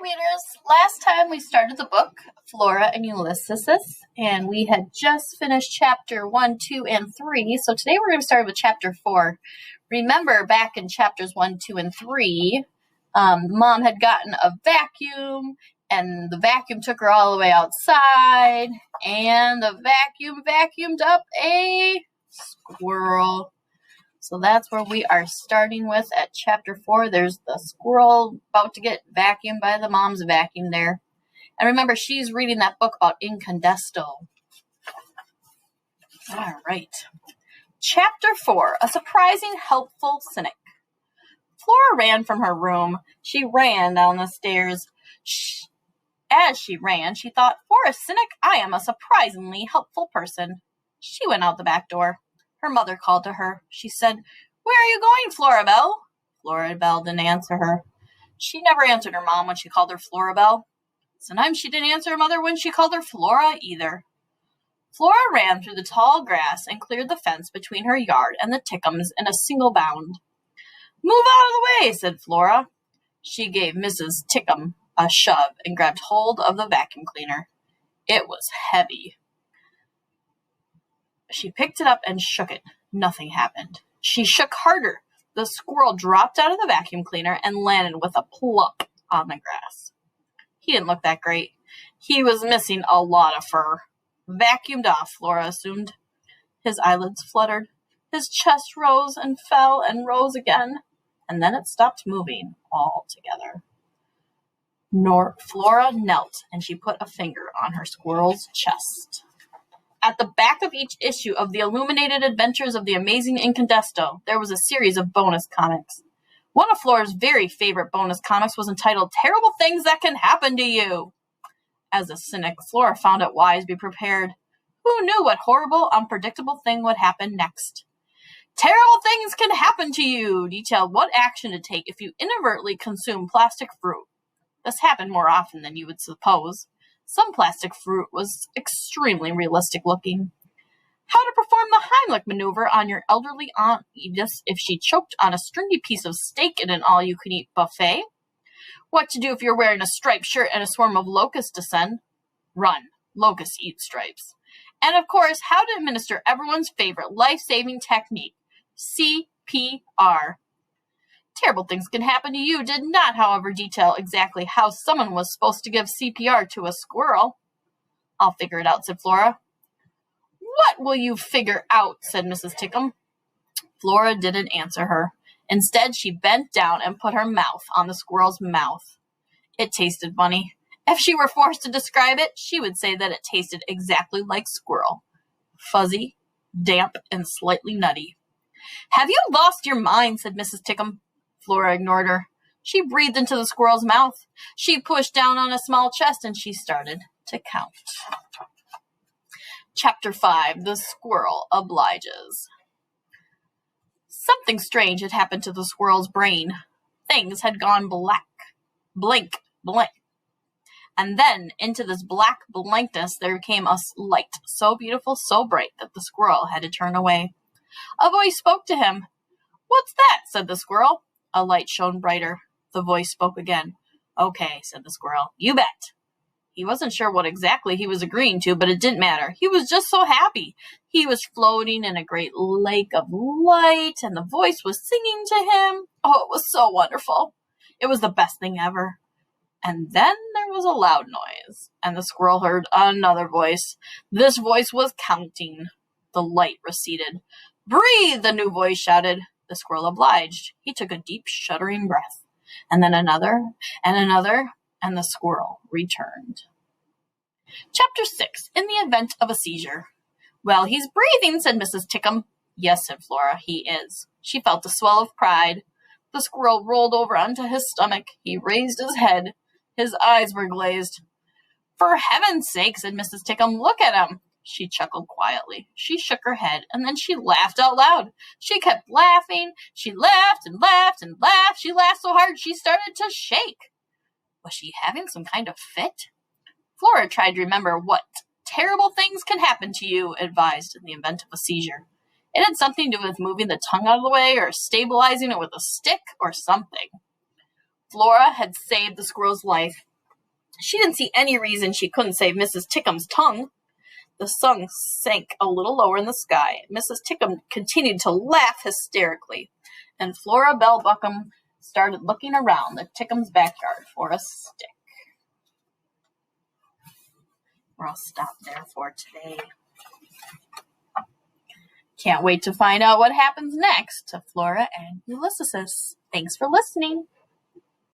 readers. Last time we started the book, Flora and Ulysses, and we had just finished chapter 1, 2, and 3. So today we're going to start with chapter 4. Remember, back in chapters 1, 2, and 3, Mom had gotten a vacuum, and the vacuum took her all the way outside, and the vacuum vacuumed up a squirrel. So that's where we are starting with at chapter 4. There's the squirrel about to get vacuumed by the mom's vacuum there. And remember, she's reading that book about incandesto. All right. Chapter 4, A Surprising Helpful Cynic. Flora ran from her room. She ran down the stairs. As she ran, she thought, for a cynic, I am a surprisingly helpful person. She went out the back door. Her mother called to her. She said, where are you going, Florabelle? Florabelle didn't answer her. She never answered her mom when she called her Florabelle. Sometimes she didn't answer her mother when she called her Flora either. Flora ran through the tall grass and cleared the fence between her yard and the Tickums in a single bound. Move out of the way, said Flora. She gave Mrs. Tickum a shove and grabbed hold of the vacuum cleaner. It was heavy. She picked it up and shook it. Nothing happened. She shook harder. The squirrel dropped out of the vacuum cleaner and landed with a plop on the grass. He didn't look that great. He was missing a lot of fur. Vacuumed off, Flora assumed. His eyelids fluttered. His chest rose and fell and rose again. And then it stopped moving altogether. Flora knelt and she put a finger on her squirrel's chest. At the back of each issue of the Illuminated Adventures of the Amazing Incandesto, there was a series of bonus comics. One of Flora's very favorite bonus comics was entitled Terrible Things That Can Happen to You. As a cynic, Flora found it wise to be prepared. Who knew what horrible, unpredictable thing would happen next? Terrible things can happen to you, detailed what action to take if you inadvertently consume plastic fruit. This happened more often than you would suppose. Some plastic fruit was extremely realistic looking. How to perform the Heimlich maneuver on your elderly Aunt Edith if she choked on a stringy piece of steak in an all-you-can-eat buffet. What to do if you're wearing a striped shirt and a swarm of locusts descend. Run. Locusts eat stripes. And of course, how to administer everyone's favorite life-saving technique, CPR. Terrible Things Can Happen to You did not, however, detail exactly how someone was supposed to give CPR to a squirrel. I'll figure it out, said Flora. What will you figure out, said Mrs. Tickum. Flora didn't answer her. Instead, she bent down and put her mouth on the squirrel's mouth. It tasted funny. If she were forced to describe it, she would say that it tasted exactly like squirrel. Fuzzy, damp, and slightly nutty. Have you lost your mind, said Mrs. Tickum. Flora ignored her. She breathed into the squirrel's mouth. She pushed down on a small chest and she started to count. Chapter 5, The Squirrel Obliges. Something strange had happened to the squirrel's brain. Things had gone black. Blink, blink. And then, into this black blankness, there came a light so beautiful, so bright, that the squirrel had to turn away. A voice spoke to him. What's that? Said the squirrel. A light shone brighter. The voice spoke again. Okay, said the squirrel. You bet. He wasn't sure what exactly he was agreeing to, but it didn't matter. He was just so happy. He was floating in a great lake of light, and the voice was singing to him. Oh, it was so wonderful. It was the best thing ever. And then there was a loud noise, and the squirrel heard another voice. This voice was counting. The light receded. Breathe, the new voice shouted. The squirrel obliged. He took a deep, shuddering breath, and then another, and the squirrel returned. Chapter 6, In the Event of a Seizure. Well, he's breathing, said Mrs. Tickum. Yes, said Flora, he is. She felt a swell of pride. The squirrel rolled over onto his stomach. He raised his head. His eyes were glazed. For heaven's sake, said Mrs. Tickum, look at him. She chuckled quietly. She shook her head, and then she laughed out loud. She kept laughing. She laughed and laughed and laughed. She laughed so hard she started to shake. Was she having some kind of fit? Flora tried to remember what terrible things can happen to you, advised in the event of a seizure. It had something to do with moving the tongue out of the way or stabilizing it with a stick or something. Flora had saved the squirrel's life. She didn't see any reason she couldn't save Mrs. Tickham's tongue. The sun sank a little lower in the sky. Mrs. Tickham continued to laugh hysterically, and Flora Bell Buckham started looking around the Tickham's backyard for a stick. I'll stop there for today. Can't wait to find out what happens next to Flora and Ulysses. Thanks for listening.